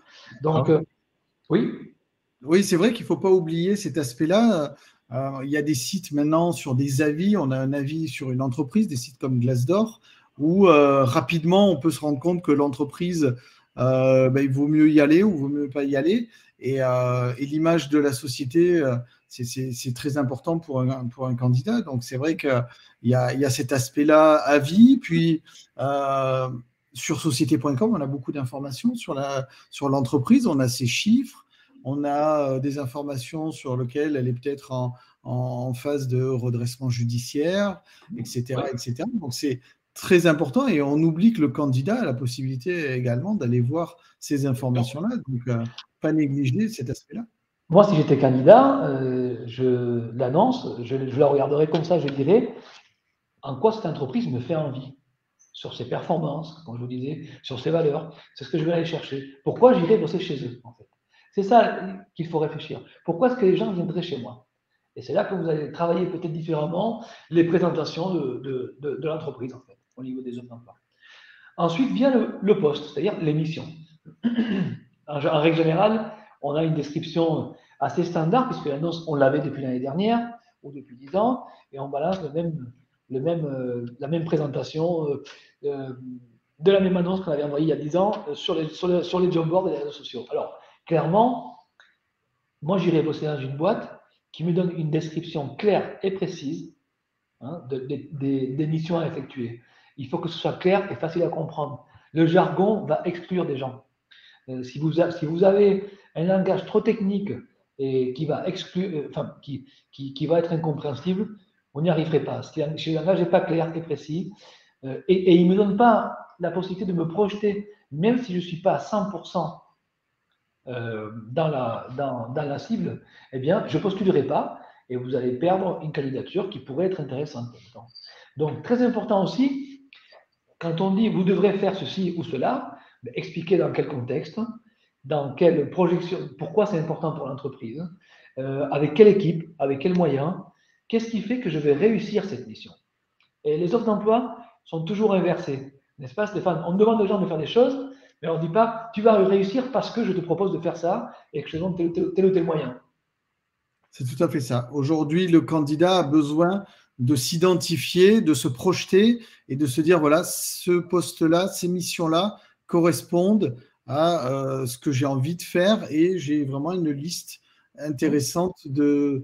Donc, oui. Oui, c'est vrai qu'il ne faut pas oublier cet aspect-là. Il y a des sites maintenant sur des avis. On a un avis sur une entreprise, des sites comme Glassdoor, où rapidement on peut se rendre compte que l'entreprise, il vaut mieux y aller ou il vaut mieux pas y aller. Et l'image de la société, c'est très important pour un candidat. Donc c'est vrai qu'il y a cet aspect-là avis. Puis sur société.com, on a beaucoup d'informations sur l'entreprise. On a ses chiffres. On a des informations sur lesquelles elle est peut-être en phase de redressement judiciaire, etc. etc. Donc, c'est très important et on oublie que le candidat a la possibilité également d'aller voir ces informations-là. Donc, pas négliger cet aspect-là. Moi, si j'étais candidat, l'annonce, je la regarderais comme ça, je dirais en quoi cette entreprise me fait envie sur ses performances, comme je vous disais, sur ses valeurs. C'est ce que je vais aller chercher. Pourquoi j'irais bosser chez eux, en fait. C'est ça qu'il faut réfléchir. Pourquoi est-ce que les gens viendraient chez moi? Et c'est là que vous allez travailler peut-être différemment les présentations de l'entreprise, en fait, au niveau des offres d'emploi. Ensuite vient le poste, c'est-à-dire les missions. En règle générale, on a une description assez standard, puisque l'annonce, on l'avait depuis l'année dernière, ou depuis 10 ans, et on balance la même présentation de la même annonce qu'on avait envoyée il y a 10 ans sur les job boards et les réseaux sociaux. Alors, clairement, moi, j'irai bosser dans une boîte qui me donne une description claire et précise des missions à effectuer. Il faut que ce soit clair et facile à comprendre. Le jargon va exclure des gens. Si vous avez un langage trop technique et qui va exclure, qui va être incompréhensible, vous n'y arriverez pas. Si le langage n'est pas clair et précis, et il ne me donne pas la possibilité de me projeter, même si je ne suis pas à 100% dans la cible, eh bien, je ne postulerai pas et vous allez perdre une candidature qui pourrait être intéressante. Donc, très important aussi, quand on dit vous devrez faire ceci ou cela, expliquer dans quel contexte, dans quelle projection, pourquoi c'est important pour l'entreprise, avec quelle équipe, avec quels moyens, qu'est-ce qui fait que je vais réussir cette mission. Et les offres d'emploi sont toujours inversées, n'est-ce pas Stéphane? On demande aux gens de faire des choses, mais on ne dit pas tu vas réussir parce que je te propose de faire ça et que je te donne tel ou tel moyen. C'est tout à fait ça. Aujourd'hui, le candidat a besoin de s'identifier, de se projeter et de se dire, voilà, ce poste-là, ces missions-là correspondent à ce que j'ai envie de faire et j'ai vraiment une liste intéressante de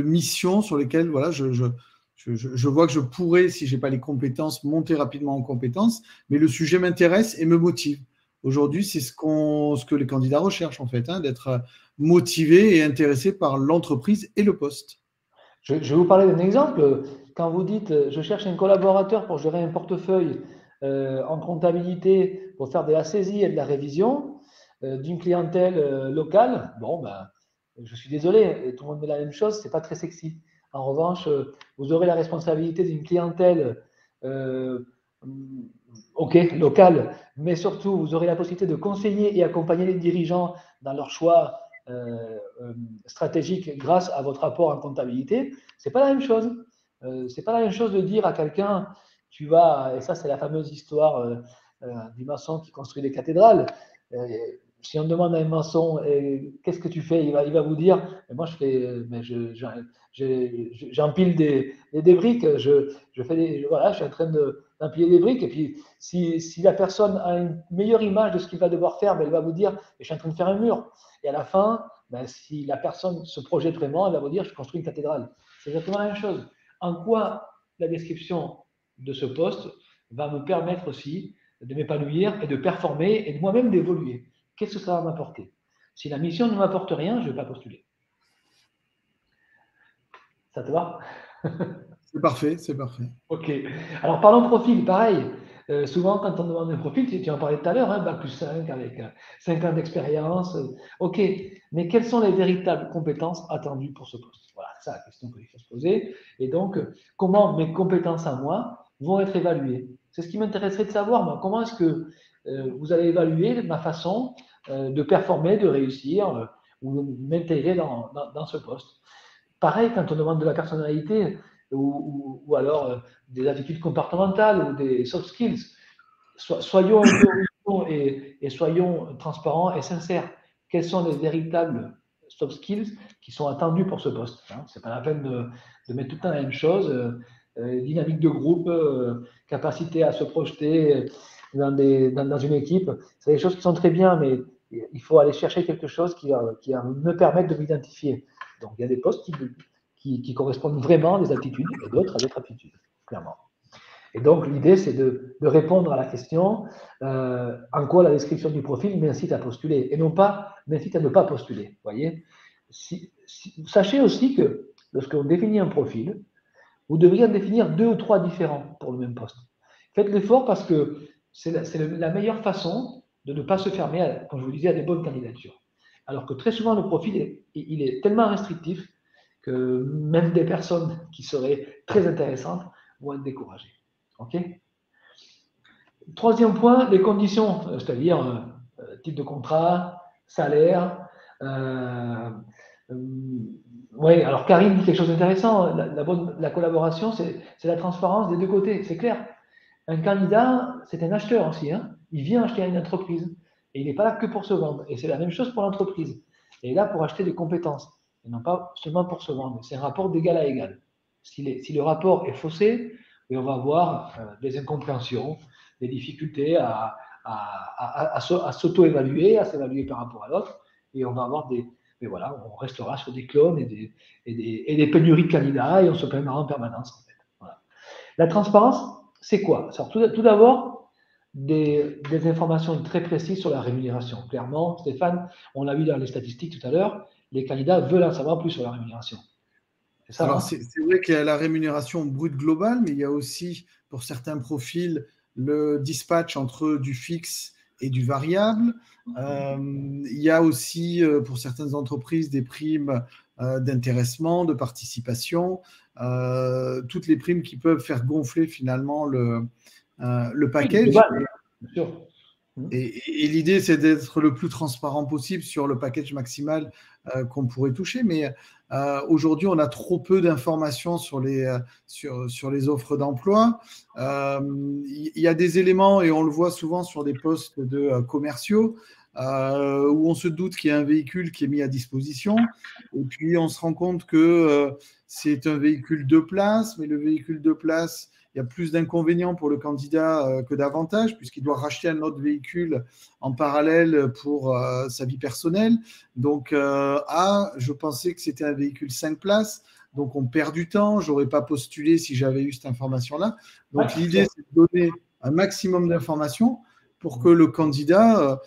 missions sur lesquelles voilà, je vois que je pourrais, si je n'ai pas les compétences, monter rapidement en compétences, mais le sujet m'intéresse et me motive. Aujourd'hui, c'est ce que les candidats recherchent en fait, d'être motivés et intéressés par l'entreprise et le poste. Je vais vous parler d'un exemple. Quand vous dites je cherche un collaborateur pour gérer un portefeuille en comptabilité pour faire de la saisie et de la révision d'une clientèle locale, bon, ben, je suis désolé, tout le monde met la même chose, c'est pas très sexy. En revanche, vous aurez la responsabilité d'une clientèle euh, ok, locale, mais surtout vous aurez la possibilité de conseiller et accompagner les dirigeants dans leurs choix stratégique grâce à votre apport en comptabilité, c'est pas la même chose. C'est pas la même chose de dire à quelqu'un, tu vas, et ça c'est la fameuse histoire du maçon qui construit des cathédrales. Si on demande à un maçon qu'est-ce que tu fais, il va vous dire, moi je fais, j'empile des briques, voilà, je suis en train d'empiler des briques. Et puis si la personne a une meilleure image de ce qu'il va devoir faire, elle va vous dire, je suis en train de faire un mur. Et à la fin, si la personne se projette vraiment, elle va vous dire je construis une cathédrale. C'est exactement la même chose. En quoi la description de ce poste va me permettre aussi de m'épanouir et de performer et de moi-même d'évoluer. Qu'est-ce que ça va m'apporter? Si la mission ne m'apporte rien, je ne vais pas postuler. Ça te va? C'est parfait, c'est parfait. Ok. Alors, parlons profil, pareil. Souvent, quand on demande un profil, tu en parlais tout à l'heure, bac plus 5 avec 5 ans d'expérience. Ok. Mais quelles sont les véritables compétences attendues pour ce poste? Voilà, c'est ça la question qu'il faut se poser. Et donc, comment mes compétences à moi vont être évaluées? C'est ce qui m'intéresserait de savoir, moi. Comment est-ce que vous allez évaluer ma façon de performer, de réussir ou de m'intégrer dans ce poste? Pareil, quand on demande de la personnalité ou alors des attitudes comportementales ou des soft skills, soyons un peu originaux et soyons transparents et sincères. Quels sont les véritables soft skills qui sont attendus pour ce poste? Ce n'est pas la peine de mettre tout le temps la même chose. Dynamique de groupe, capacité à se projeter dans une équipe, c'est des choses qui sont très bien, mais il faut aller chercher quelque chose qui va me permettre de m'identifier. Donc, il y a des postes qui correspondent vraiment à des aptitudes et d'autres à d'autres aptitudes, clairement. Et donc, l'idée, c'est de répondre à la question en quoi la description du profil m'incite à postuler et non pas m'incite à ne pas postuler. Voyez, sachez aussi que lorsqu'on définit un profil, vous devriez en définir 2 ou 3 différents pour le même poste. Faites l'effort parce que c'est la meilleure façon de ne pas se fermer, comme je vous disais, à des bonnes candidatures. Alors que très souvent, le profil, il est tellement restrictif que même des personnes qui seraient très intéressantes vont être découragées. OK? Troisième point, les conditions, c'est-à-dire type de contrat, salaire. Oui, alors Karine dit quelque chose d'intéressant. La collaboration, c'est la transparence des deux côtés, c'est clair. Un candidat, c'est un acheteur aussi. Il vient acheter à une entreprise et il n'est pas là que pour se vendre. Et c'est la même chose pour l'entreprise. Il est là pour acheter des compétences et non pas seulement pour se vendre. C'est un rapport d'égal à égal. Si le rapport est faussé, on va avoir des incompréhensions, des difficultés à s'auto-évaluer, à s'évaluer par rapport à l'autre, et on va avoir mais voilà, on restera sur des clones et des pénuries de candidats et on se plaindra en permanence. En fait. Voilà. La transparence, c'est quoi? Tout d'abord, des informations très précises sur la rémunération. Clairement, Stéphane, on l'a vu dans les statistiques tout à l'heure, les candidats veulent en savoir plus sur la rémunération. C'est ça. Alors, c'est vrai qu'il y a la rémunération brute globale, mais il y a aussi, pour certains profils, le dispatch entre du fixe et du variable. Il y a aussi, pour certaines entreprises, des primes d'intéressement, de participation, toutes les primes qui peuvent faire gonfler finalement le package. Global, bien sûr. Et l'idée, c'est d'être le plus transparent possible sur le package maximal qu'on pourrait toucher. Mais aujourd'hui, on a trop peu d'informations sur les offres d'emploi. Il y a des éléments, et on le voit souvent sur des postes de commerciaux, où on se doute qu'il y a un véhicule qui est mis à disposition. Et puis, on se rend compte que c'est un véhicule de place, mais le véhicule de place, il y a plus d'inconvénients pour le candidat que d'avantages, puisqu'il doit racheter un autre véhicule en parallèle pour sa vie personnelle. Donc, je pensais que c'était un véhicule 5 places, donc on perd du temps. Je n'aurais pas postulé si j'avais eu cette information-là. Donc, l'idée, c'est de donner un maximum d'informations pour que le candidat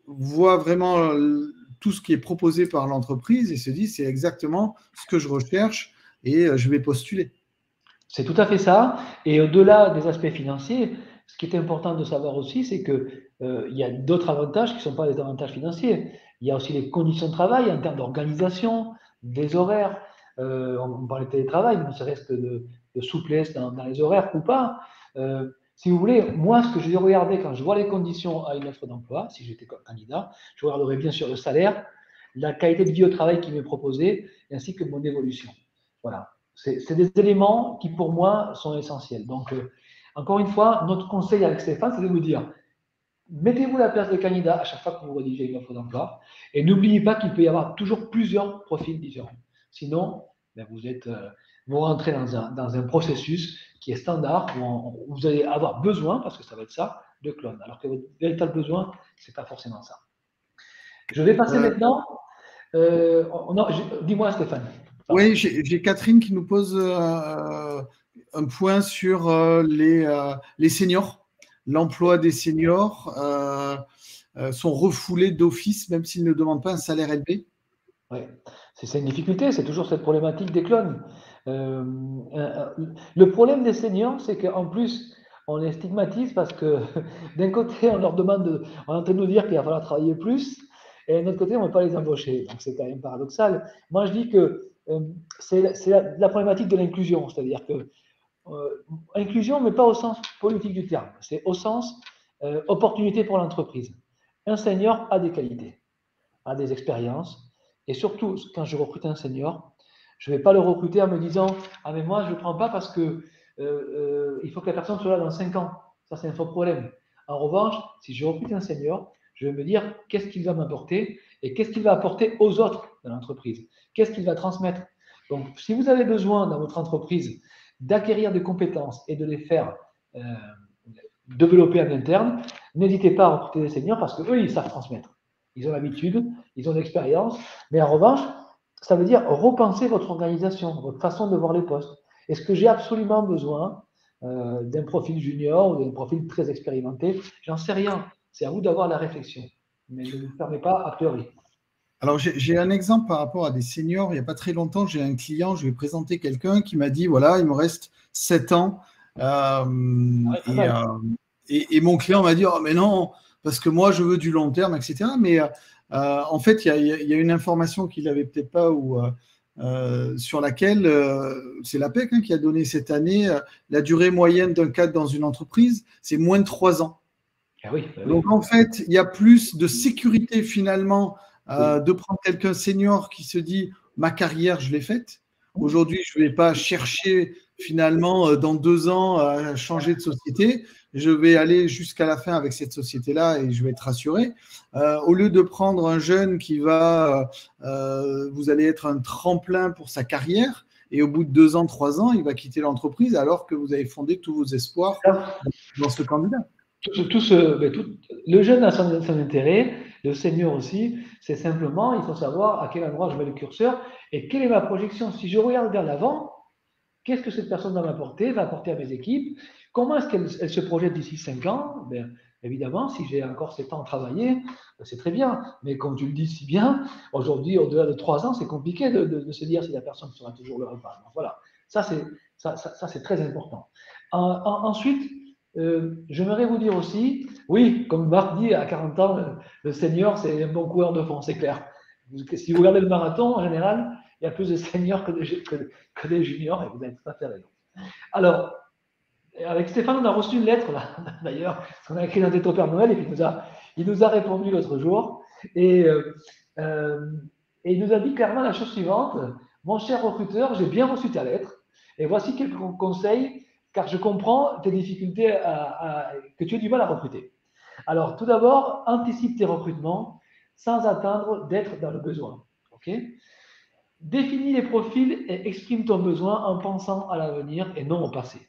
voit vraiment tout ce qui est proposé par l'entreprise et se dit c'est exactement ce que je recherche et je vais postuler. C'est tout à fait ça. Et au-delà des aspects financiers, ce qui est important de savoir aussi, c'est qu'il y a d'autres avantages qui ne sont pas des avantages financiers. Il y a aussi les conditions de travail en termes d'organisation, des horaires. On parlait de télétravail, mais ça reste de souplesse dans les horaires ou pas. Si vous voulez, moi, ce que je vais regarder quand je vois les conditions à une offre d'emploi, si j'étais candidat, je regarderais bien sûr le salaire, la qualité de vie au travail qui m'est proposée, ainsi que mon évolution. Voilà. C'est des éléments qui, pour moi, sont essentiels. Donc, encore une fois, notre conseil avec Stéphane, c'est de vous dire, mettez-vous à la place des candidats à chaque fois que vous rédigez une offre d'emploi et n'oubliez pas qu'il peut y avoir toujours plusieurs profils différents. Sinon, ben vous rentrez dans un processus qui est standard où vous allez avoir besoin, parce que ça va être ça, de clones. Alors que votre véritable besoin, ce n'est pas forcément ça. Je vais passer maintenant. Dis-moi, Stéphane. Oui, j'ai Catherine qui nous pose un point sur les seniors. L'emploi des seniors sont refoulés d'office, même s'ils ne demandent pas un salaire élevé. Oui, c'est une difficulté, c'est toujours cette problématique des clones. Le problème des seniors, c'est qu'en plus, on les stigmatise parce que d'un côté, on leur demande, on est en train de nous dire qu'il va falloir travailler plus, et d'un autre côté, on ne veut pas les embaucher. Donc, c'est quand même paradoxal. Moi, je dis que c'est la problématique de l'inclusion, c'est-à-dire que inclusion, mais pas au sens politique du terme, c'est au sens opportunité pour l'entreprise. Un senior a des qualités, a des expériences, et surtout, quand je recrute un senior, je ne vais pas le recruter en me disant « Ah, mais moi, je ne le prends pas parce que il faut que la personne soit là dans 5 ans. » Ça, c'est un faux problème. En revanche, si je recrute un senior, je vais me dire qu'est-ce qu'il va m'apporter et qu'est-ce qu'il va apporter aux autres de l'entreprise. Qu'est-ce qu'il va transmettre. Donc, si vous avez besoin dans votre entreprise d'acquérir des compétences et de les faire développer en interne, n'hésitez pas à recruter des seniors parce qu'eux, ils savent transmettre. Ils ont l'habitude, ils ont l'expérience, mais en revanche, ça veut dire repenser votre organisation, votre façon de voir les postes. Est-ce que j'ai absolument besoin d'un profil junior ou d'un profil très expérimenté? J'en sais rien. C'est à vous d'avoir la réflexion. Mais ne vous fermez pas a priori. Alors, j'ai un exemple par rapport à des seniors. Il n'y a pas très longtemps, j'ai un client, je lui ai présenté quelqu'un qui m'a dit, voilà, il me reste 7 ans. Et mon client m'a dit, oh, mais non, parce que moi, je veux du long terme, etc. Mais en fait, il y a une information qu'il n'avait peut-être pas sur laquelle c'est l'APEC qui a donné cette année la durée moyenne d'un cadre dans une entreprise, c'est moins de 3 ans. Ah oui, Donc, en fait, il y a plus de sécurité finalement de prendre quelqu'un senior qui se dit ma carrière, je l'ai faite. Aujourd'hui, je ne vais pas chercher finalement dans 2 ans à changer de société. Je vais aller jusqu'à la fin avec cette société-là et je vais être rassuré. Au lieu de prendre un jeune qui va, vous allez être un tremplin pour sa carrière, et au bout de 2 ans, 3 ans, il va quitter l'entreprise alors que vous avez fondé tous vos espoirs dans ce candidat. Le jeune a son intérêt, le senior aussi, c'est simplement, il faut savoir à quel endroit je mets le curseur et quelle est ma projection. Si je regarde vers l'avant, qu'est-ce que cette personne va m'apporter, va apporter à mes équipes? Comment est-ce qu'elle se projette d'ici 5 ans? Évidemment, si j'ai encore 7 ans à travailler, c'est très bien. Mais comme tu le dis si bien, aujourd'hui, au-delà de 3 ans, c'est compliqué de se dire si la personne sera toujours là ou pas. Donc, voilà, ça c'est très important. Ensuite, j'aimerais vous dire aussi, oui, comme Marc dit, à 40 ans, le senior, c'est un bon coureur de fond, c'est clair. Si vous regardez le marathon, en général, il y a plus de seniors que des juniors, et vous avez tout à fait raison. Alors, avec Stéphane, on a reçu une lettre, là, d'ailleurs, qu'on a écrit dans Tête au Père Noël, et puis il nous a répondu l'autre jour, et il nous a dit clairement la chose suivante: mon cher recruteur, j'ai bien reçu ta lettre, et voici quelques conseils, car je comprends tes difficultés, que tu as du mal à recruter. Alors, tout d'abord, anticipe tes recrutements sans attendre d'être dans le besoin. Okay? Définis les profils et exprime ton besoin en pensant à l'avenir et non au passé.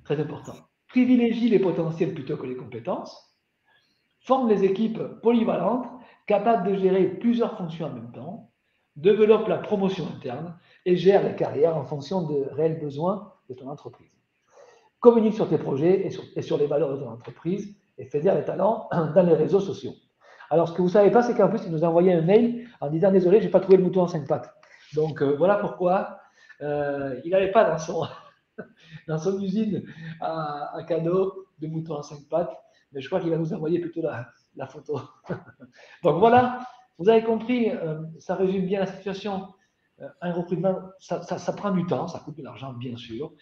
Très important. Privilégie les potentiels plutôt que les compétences. Forme les équipes polyvalentes, capables de gérer plusieurs fonctions en même temps. Développe la promotion interne et gère la carrière en fonction des réels besoins de ton entreprise. Communique sur tes projets et sur les valeurs de ton entreprise et fais dire les talents dans les réseaux sociaux. Alors, ce que vous ne savez pas, c'est qu'en plus, il nous a envoyé un mail en disant: désolé, je n'ai pas trouvé le mouton en 5 pattes. Donc, voilà pourquoi il n'avait pas dans son usine à cadeau de mouton en 5 pattes, mais je crois qu'il va nous envoyer plutôt la photo. Donc voilà, vous avez compris, ça résume bien la situation. Un recrutement, ça prend du temps, ça coûte de l'argent, bien sûr.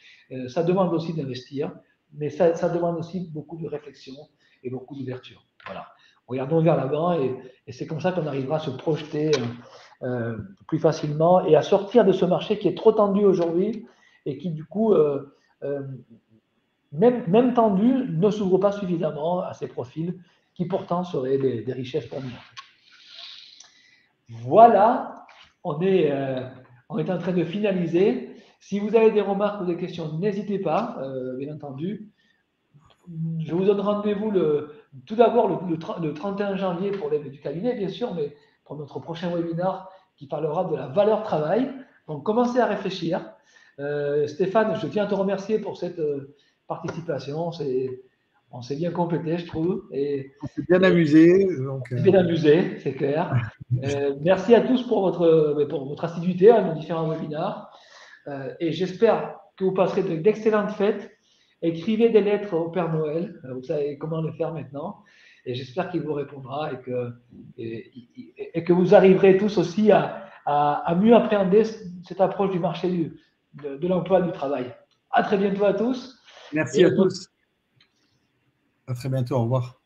Ça demande aussi d'investir, mais ça demande aussi beaucoup de réflexion et beaucoup d'ouverture. Voilà. Regardons vers l'avant et c'est comme ça qu'on arrivera à se projeter plus facilement et à sortir de ce marché qui est trop tendu aujourd'hui et qui, du coup, même tendu, ne s'ouvre pas suffisamment à ces profils qui pourtant seraient des richesses pour nous. Voilà, on est en train de finaliser. Si vous avez des remarques ou des questions, n'hésitez pas, bien entendu. Je vous donne rendez-vous tout d'abord le 31 janvier pour les du cabinet, bien sûr, mais pour notre prochain webinaire qui parlera de la valeur travail. Donc, commencez à réfléchir. Stéphane, je tiens à te remercier pour cette participation. On s'est bien complété, je trouve. On s'est bien amusé. Bien amusé, c'est clair. Merci à tous pour votre assiduité à nos différents webinaires. Et j'espère que vous passerez d'excellentes fêtes. Écrivez des lettres au Père Noël. Vous savez comment le faire maintenant. Et j'espère qu'il vous répondra et que vous arriverez tous aussi à mieux appréhender cette approche du marché de l'emploi et du travail. À très bientôt à tous. Merci à tous. À très bientôt. Au revoir.